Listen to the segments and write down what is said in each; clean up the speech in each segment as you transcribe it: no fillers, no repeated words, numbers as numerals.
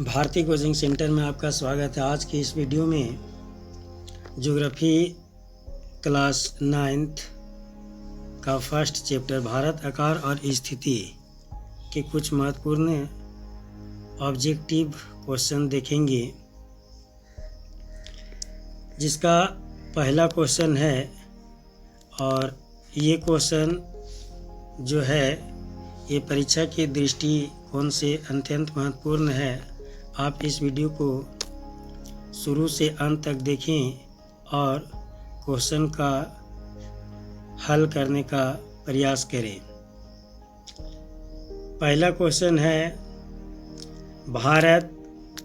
भारतीय coaching centre में आपका स्वागत है। आज की इस वीडियो में ज्योग्राफी क्लास 9th का फर्स्ट चैप्टर भारत आकार और स्थिति के कुछ महत्वपूर्ण ऑब्जेक्टिव क्वेश्चन देखेंगे, जिसका पहला क्वेश्चन है और ये क्वेश्चन जो है ये परीक्षा की दृष्टिकोण से अत्यंत महत्वपूर्ण है। आप इस वीडियो को शुरू से अंत तक देखें और क्वेश्चन का हल करने का प्रयास करें। पहला क्वेश्चन है, भारत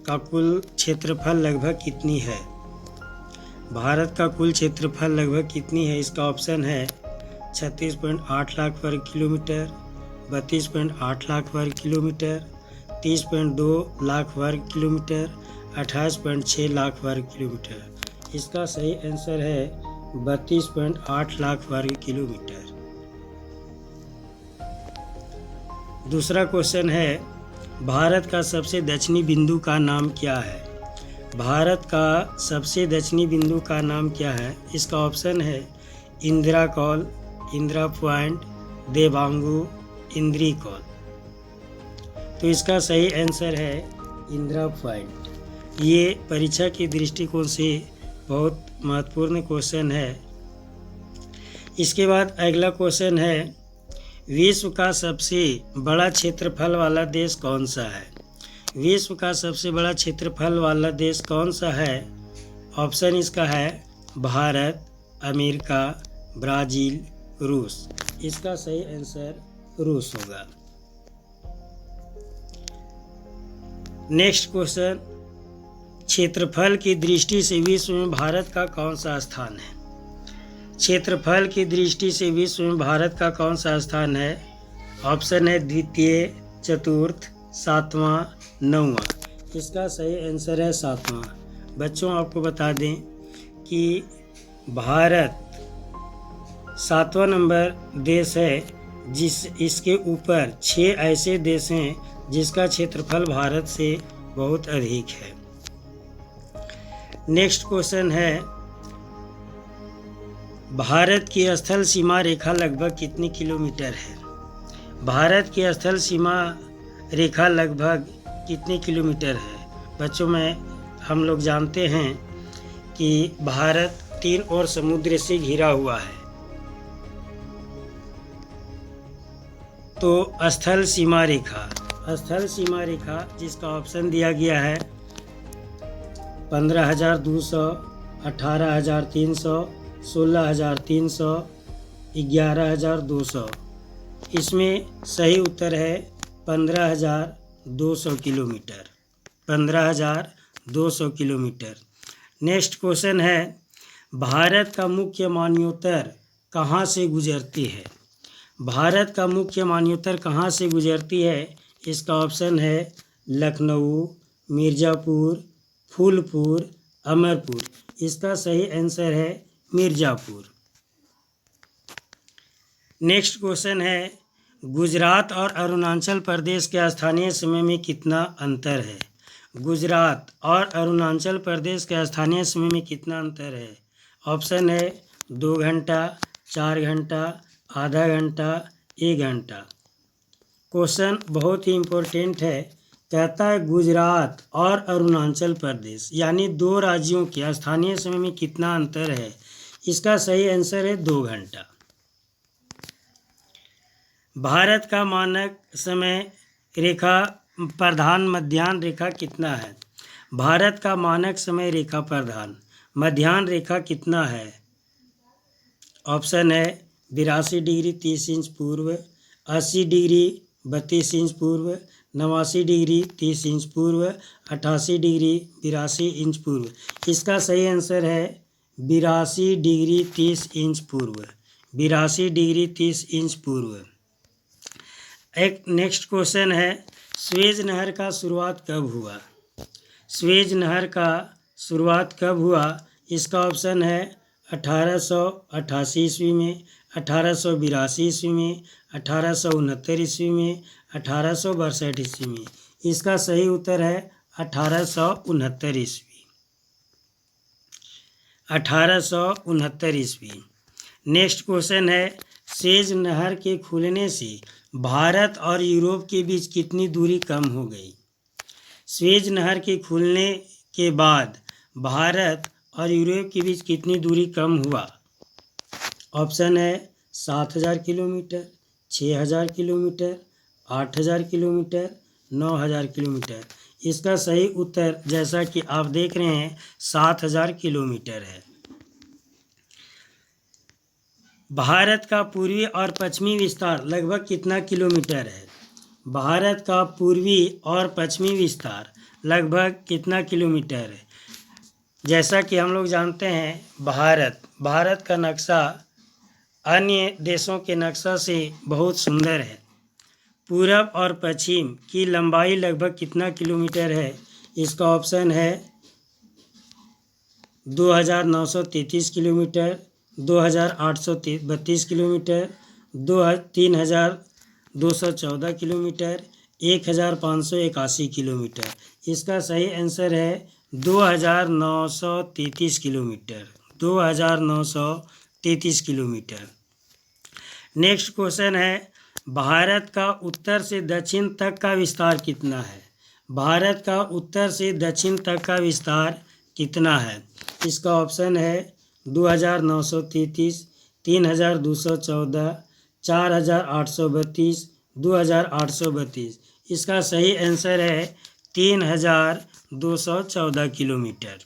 का कुल क्षेत्रफल लगभग कितनी है? भारत का कुल क्षेत्रफल लगभग कितनी है? इसका ऑप्शन है 36.8 लाख वर्ग किलोमीटर, 32.8 लाख वर्ग किलोमीटर, 30.2 लाख वर्ग किलोमीटर, 28.6 लाख वर्ग किलोमीटर। इसका सही आंसर है 32.8 लाख वर्ग किलोमीटर। दूसरा क्वेश्चन है, भारत का सबसे दक्षिणी बिंदु का नाम क्या है? भारत का सबसे दक्षिणी बिंदु का नाम क्या है? इसका ऑप्शन है इंदिरा कॉल, इंदिरा पॉइंट, देवांगु, इंद्री कॉल। तो इसका सही आंसर है इंदिरा पॉइंट। ये परीक्षा की दृष्टिकोण से बहुत महत्वपूर्ण क्वेश्चन है। इसके बाद अगला क्वेश्चन है, विश्व का सबसे बड़ा क्षेत्रफल वाला देश कौन सा है? विश्व का सबसे बड़ा क्षेत्रफल वाला देश कौन सा है? ऑप्शन इसका है भारत, अमेरिका, ब्राज़ील, रूस। इसका सही आंसर रूस होगा। नेक्स्ट क्वेश्चन, क्षेत्रफल की दृष्टि से विश्व में भारत का कौन सा स्थान है? क्षेत्रफल की दृष्टि से विश्व में भारत का कौन सा स्थान है? ऑप्शन है द्वितीय, चतुर्थ, सातवां, नौवां। इसका सही आंसर है सातवां। बच्चों, आपको बता दें कि भारत 7वां नंबर देश है, इसके ऊपर 6 ऐसे देश हैं जिसका क्षेत्रफल भारत से बहुत अधिक है। नेक्स्ट क्वेश्चन है, भारत की स्थल सीमा रेखा लगभग कितनी किलोमीटर है? भारत की स्थल सीमा रेखा लगभग कितनी किलोमीटर है? बच्चों में हम लोग जानते हैं कि भारत 3 ओर समुद्र से घिरा हुआ है। तो स्थल सीमा रेखा जिसका ऑप्शन दिया गया है 15,200, 18,300, 16,300, 11,200। इसमें सही उत्तर है 15,200 किलोमीटर। 15,200 किलोमीटर। नेक्स्ट क्वेश्चन है, भारत का मुख्य मान्योत्तर कहाँ से गुजरती है? भारत का मुख्य मान्योत्तर कहाँ से गुजरती है? इसका ऑप्शन है लखनऊ, मिर्ज़ापुर, फूलपुर, अमरपुर। इसका सही आंसर है मिर्ज़ापुर। नेक्स्ट क्वेश्चन है, गुजरात और अरुणाचल प्रदेश के स्थानीय समय में कितना अंतर है? गुजरात और अरुणाचल प्रदेश के स्थानीय समय में कितना अंतर है? ऑप्शन है 2 घंटा, 4 घंटा, आधा घंटा, 1 घंटा। क्वेश्चन बहुत ही इम्पोर्टेंट है। कहता है गुजरात और अरुणाचल प्रदेश यानी 2 राज्यों के स्थानीय समय में कितना अंतर है? इसका सही आंसर है 2 घंटा। भारत का मानक समय रेखा प्रधान मध्याह्न रेखा कितना है? भारत का मानक समय रेखा प्रधान मध्याह्न रेखा कितना है? ऑप्शन है 82 डिग्री 30 इंच पूर्व, 80 डिग्री 32 इंच पूर्व, 89 डिग्री 30 इंच पूर्व, 88 डिग्री 82 इंच पूर्व। इसका सही आंसर है 82 डिग्री 30 इंच पूर्व। 82 डिग्री 30 इंच पूर्व। एक नेक्स्ट क्वेश्चन है, स्वेज नहर का शुरुआत कब हुआ? स्वेज नहर का शुरुआत कब हुआ? इसका ऑप्शन है 1888 ईस्वी में, 1882 ईस्वी में, 1869 ईस्वी में, 1862 ईस्वी में। इसका सही उत्तर है 1869 ईस्वी। 1869 ईस्वी। नेक्स्ट क्वेश्चन है, सुएज नहर के खुलने से भारत और यूरोप के बीच कितनी दूरी कम हो गई? सुएज नहर के खुलने के बाद भारत और यूरोप के बीच कितनी दूरी कम हुआ? ऑप्शन है 7000 किलोमीटर, 6000 किलोमीटर, 8000 किलोमीटर, 9000 किलोमीटर। इसका सही उत्तर जैसा कि आप देख रहे हैं 7000 किलोमीटर है। भारत का पूर्वी और पश्चिमी विस्तार लगभग कितना किलोमीटर है? भारत का पूर्वी और पश्चिमी विस्तार लगभग कितना किलोमीटर है? जैसा कि हम लोग जानते हैं भारत का नक्शा अन्य देशों के नक्शा से बहुत सुंदर है। पूरब और पश्चिम की लंबाई लगभग कितना किलोमीटर है? इसका ऑप्शन है 2933 किलोमीटर, 2832 किलोमीटर, 3214 किलोमीटर, 1581 किलोमीटर। इसका सही आंसर है 2933 किलोमीटर। 2933 किलोमीटर। नेक्स्ट क्वेश्चन है, भारत का उत्तर से दक्षिण तक का विस्तार कितना है? भारत का उत्तर से दक्षिण तक का विस्तार कितना है? इसका ऑप्शन है 2933, 3214, 4832, 2832। इसका सही आंसर है 3214 किलोमीटर।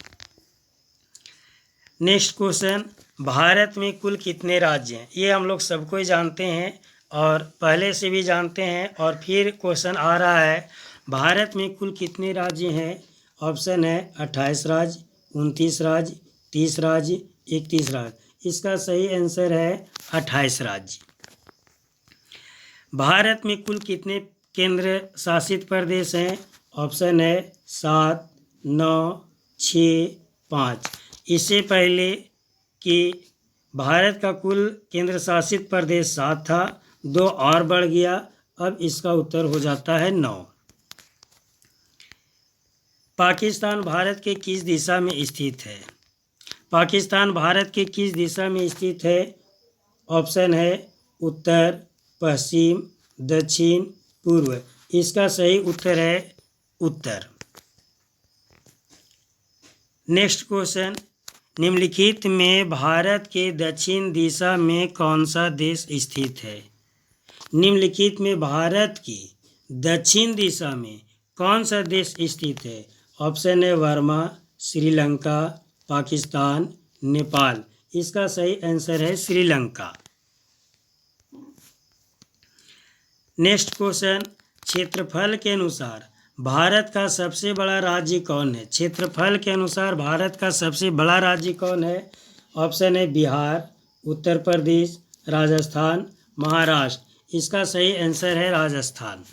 नेक्स्ट क्वेश्चन, भारत में कुल कितने राज्य हैं? ये हम लोग सबको ही जानते हैं और पहले से भी जानते हैं और फिर क्वेश्चन आ रहा है, भारत में कुल कितने राज्य हैं? ऑप्शन है 28 राज्य, 29 राज्य, 30 राज्य, 31 राज्य। इसका सही आंसर है 28 राज्य। भारत में कुल कितने केंद्र शासित प्रदेश हैं? ऑप्शन है 7, 9, 6, 5। इससे पहले कि भारत का कुल केंद्र शासित प्रदेश 7 था, 2 और बढ़ गया, अब इसका उत्तर हो जाता है 9। पाकिस्तान भारत के किस दिशा में स्थित है? पाकिस्तान भारत के किस दिशा में स्थित है? ऑप्शन है उत्तर, पश्चिम, दक्षिण, पूर्व। इसका सही उत्तर है उत्तर। नेक्स्ट क्वेश्चन, निम्नलिखित में भारत के दक्षिण दिशा में कौन सा देश स्थित है? निम्नलिखित में भारत की दक्षिण दिशा में कौन सा देश स्थित है? ऑप्शन है बर्मा, श्रीलंका, पाकिस्तान, नेपाल। इसका सही आंसर है श्रीलंका। नेक्स्ट क्वेश्चन, क्षेत्रफल के अनुसार भारत का सबसे बड़ा राज्य कौन है? क्षेत्रफल के अनुसार भारत का सबसे बड़ा राज्य कौन है? ऑप्शन है बिहार, उत्तर प्रदेश, राजस्थान, महाराष्ट्र। इसका सही आंसर है राजस्थान।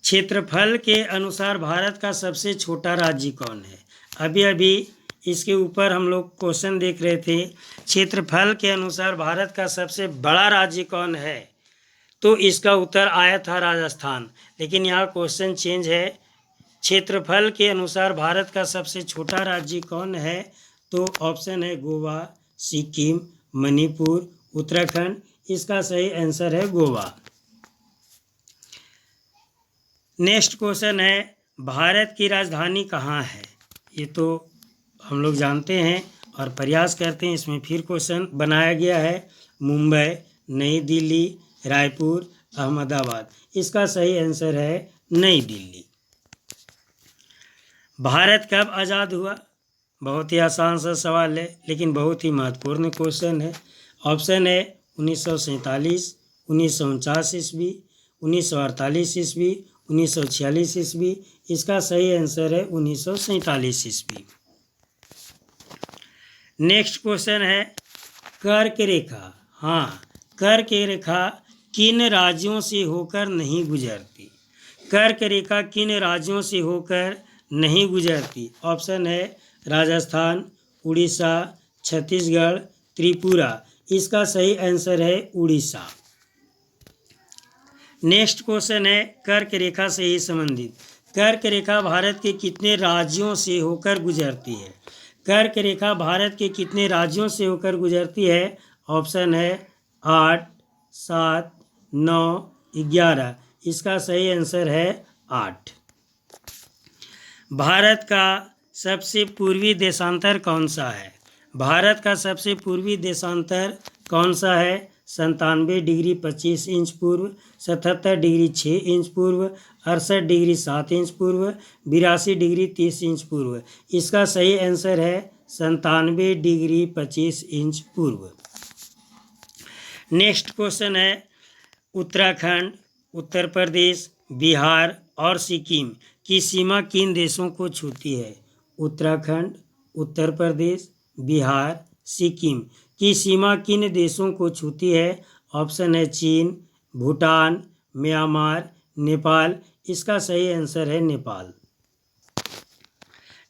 क्षेत्रफल के अनुसार भारत का सबसे छोटा राज्य कौन है? अभी अभी इसके ऊपर हम लोग क्वेश्चन देख रहे थे, क्षेत्रफल के अनुसार भारत का सबसे बड़ा राज्य कौन है? तो इसका उत्तर आया था राजस्थान, लेकिन यहाँ क्वेश्चन चेंज है। क्षेत्रफल के अनुसार भारत का सबसे छोटा राज्य कौन है? तो ऑप्शन है गोवा, सिक्किम, मणिपुर, उत्तराखंड। इसका सही आंसर है गोवा। नेक्स्ट क्वेश्चन है, भारत की राजधानी कहाँ है? ये तो हम लोग जानते हैं और प्रयास करते हैं, इसमें फिर क्वेश्चन बनाया गया है। मुंबई, नई दिल्ली, रायपुर, अहमदाबाद। इसका सही आंसर है नई दिल्ली। भारत कब आज़ाद हुआ? बहुत ही आसान सा सवाल है, लेकिन बहुत ही महत्वपूर्ण क्वेश्चन है। ऑप्शन है 1947, 1949 ईस्वी, 1948 ईस्वी, 1946 ईस्वी। इसका सही आंसर है 1947 ईस्वी। नेक्स्ट क्वेश्चन है, कर्क रेखा। हाँ, कर्क रेखा किन राज्यों से होकर नहीं गुजरती? कर्क रेखा किन राज्यों से होकर नहीं गुजरती? ऑप्शन है राजस्थान, उड़ीसा, छत्तीसगढ़, त्रिपुरा। इसका सही आंसर है उड़ीसा। नेक्स्ट क्वेश्चन है कर्क रेखा से ही संबंधित, कर्क रेखा भारत के कितने राज्यों से होकर गुजरती है? कर्क रेखा भारत के कितने राज्यों से होकर गुजरती है? ऑप्शन है 8, 7, 9, 11। इसका सही आंसर है 8। भारत का सबसे पूर्वी देशांतर कौन सा है? भारत का सबसे पूर्वी देशांतर कौन सा है? 97 डिग्री 25 इंच पूर्व, 77 डिग्री 6 इंच पूर्व, 68 डिग्री 7 इंच पूर्व, 82 डिग्री 30 इंच पूर्व। इसका सही आंसर है 97 डिग्री 25 इंच पूर्व। नेक्स्ट क्वेश्चन है, उत्तराखंड, उत्तर प्रदेश, बिहार और सिक्किम की सीमा किन देशों को छूती है? उत्तराखंड, उत्तर प्रदेश, बिहार, सिक्किम की सीमा किन देशों को छूती है? ऑप्शन है चीन, भूटान, म्यांमार, नेपाल। इसका सही आंसर है नेपाल।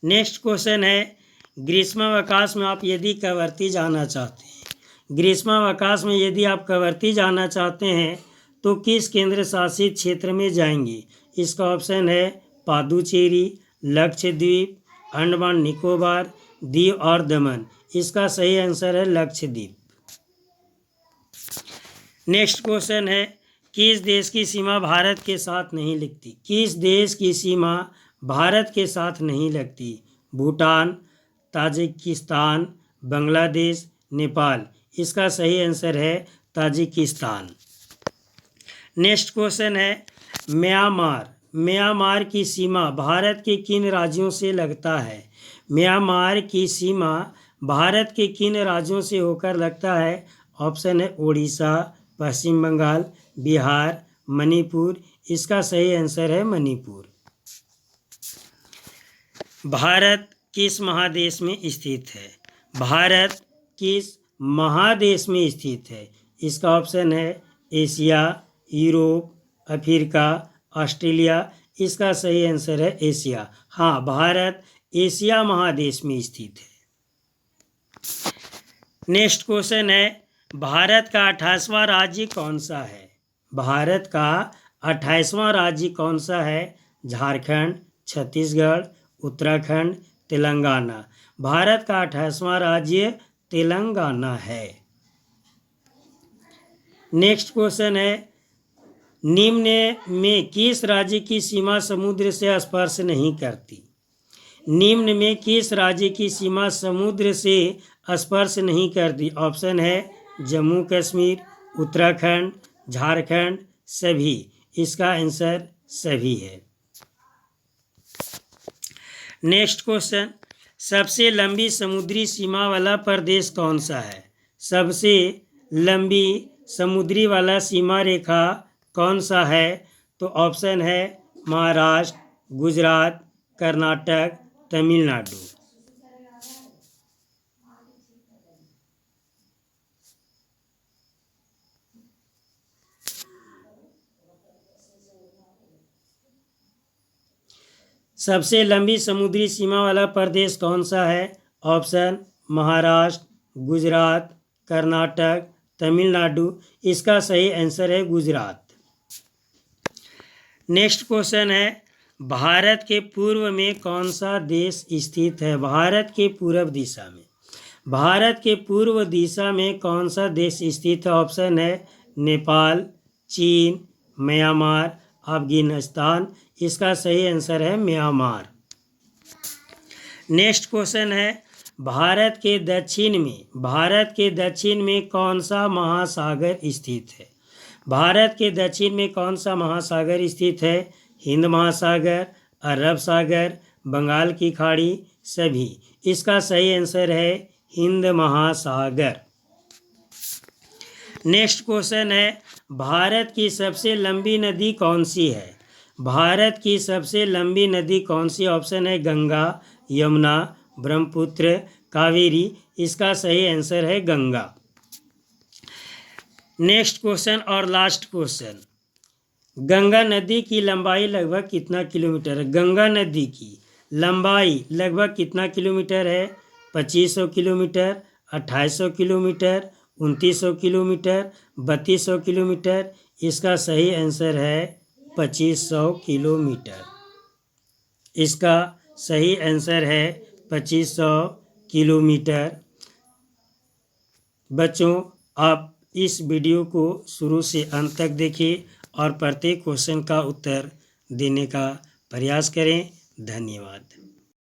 नेक्स्ट क्वेश्चन है, ग्रीष्मावकाश में आप यदि कवरत्ती जाना चाहते हैं, ग्रीष्मावकाश में यदि आप कवरत्ती जाना चाहते हैं तो किस केंद्र शासित क्षेत्र में जाएंगे? इसका ऑप्शन है पादुचेरी, लक्षद्वीप, अंडमान निकोबार, दीव और दमन। इसका सही आंसर है लक्षद्वीप। नेक्स्ट क्वेश्चन है, किस देश की सीमा भारत के साथ नहीं लगती? किस देश की सीमा भारत के साथ नहीं लगती? भूटान, ताजिकिस्तान, बांग्लादेश, नेपाल। इसका सही आंसर है ताजिकिस्तान। नेक्स्ट क्वेश्चन है, म्यांमार, म्यांमार की सीमा भारत के किन राज्यों से लगता है? म्यांमार की सीमा भारत के किन राज्यों से होकर लगता है? ऑप्शन है उड़ीसा, पश्चिम बंगाल, बिहार, मणिपुर। इसका सही आंसर है मणिपुर। भारत किस महादेश में स्थित है? भारत किस महादेश में स्थित है? इसका ऑप्शन है एशिया, यूरोप, अफ्रीका, ऑस्ट्रेलिया। इसका सही आंसर है एशिया। हाँ, भारत एशिया महादेश में स्थित है। नेक्स्ट क्वेश्चन है, भारत का 28वां राज्य कौन सा है? भारत का 28वां राज्य कौन सा है? झारखंड, छत्तीसगढ़, उत्तराखंड, तेलंगाना। भारत का 28वां राज्य तेलंगाना है। नेक्स्ट क्वेश्चन है, निम्न में किस राज्य की सीमा समुद्र से स्पर्श नहीं करती? निम्न में किस राज्य की सीमा समुद्र से स्पर्श नहीं करती? ऑप्शन है जम्मू कश्मीर, उत्तराखंड, झारखंड, सभी। इसका आंसर सभी है। नेक्स्ट क्वेश्चन, सबसे लंबी समुद्री सीमा वाला प्रदेश कौन सा है? सबसे लंबी समुद्री वाला सीमा रेखा कौन सा है? तो ऑप्शन है महाराष्ट्र, गुजरात, कर्नाटक, तमिलनाडु। सबसे लंबी समुद्री सीमा वाला प्रदेश कौन सा है? ऑप्शन महाराष्ट्र, गुजरात, कर्नाटक, तमिलनाडु। इसका सही आंसर है गुजरात। नेक्स्ट क्वेश्चन है, भारत के पूर्व में कौन सा देश स्थित है? भारत के पूर्व दिशा में, भारत के पूर्व दिशा में कौन सा देश स्थित है? ऑप्शन है नेपाल, चीन, म्यांमार, अफगानिस्तान। इसका सही आंसर है म्यांमार। नेक्स्ट क्वेश्चन है, भारत के दक्षिण में, भारत के दक्षिण में कौन सा महासागर स्थित है? भारत के दक्षिण में कौन सा महासागर स्थित है? हिंद महासागर, अरब सागर, बंगाल की खाड़ी, सभी। इसका सही आंसर है हिंद महासागर। नेक्स्ट क्वेश्चन है, भारत की सबसे लंबी नदी कौन सी है? भारत की सबसे लंबी नदी कौन सी? ऑप्शन है गंगा, यमुना, ब्रह्मपुत्र, कावेरी। इसका सही आंसर है गंगा। नेक्स्ट क्वेश्चन और लास्ट क्वेश्चन, गंगा नदी की लंबाई लगभग कितना किलोमीटर है? गंगा नदी की लंबाई लगभग कितना किलोमीटर है? 2500 किलोमीटर, 2800 किलोमीटर, 2900 किलोमीटर, 3200 किलोमीटर। इसका सही आंसर है 2500 किलोमीटर। इसका सही आंसर है 2500 किलोमीटर। बच्चों, आप इस वीडियो को शुरू से अंत तक देखिए और प्रत्येक क्वेश्चन का उत्तर देने का प्रयास करें। धन्यवाद।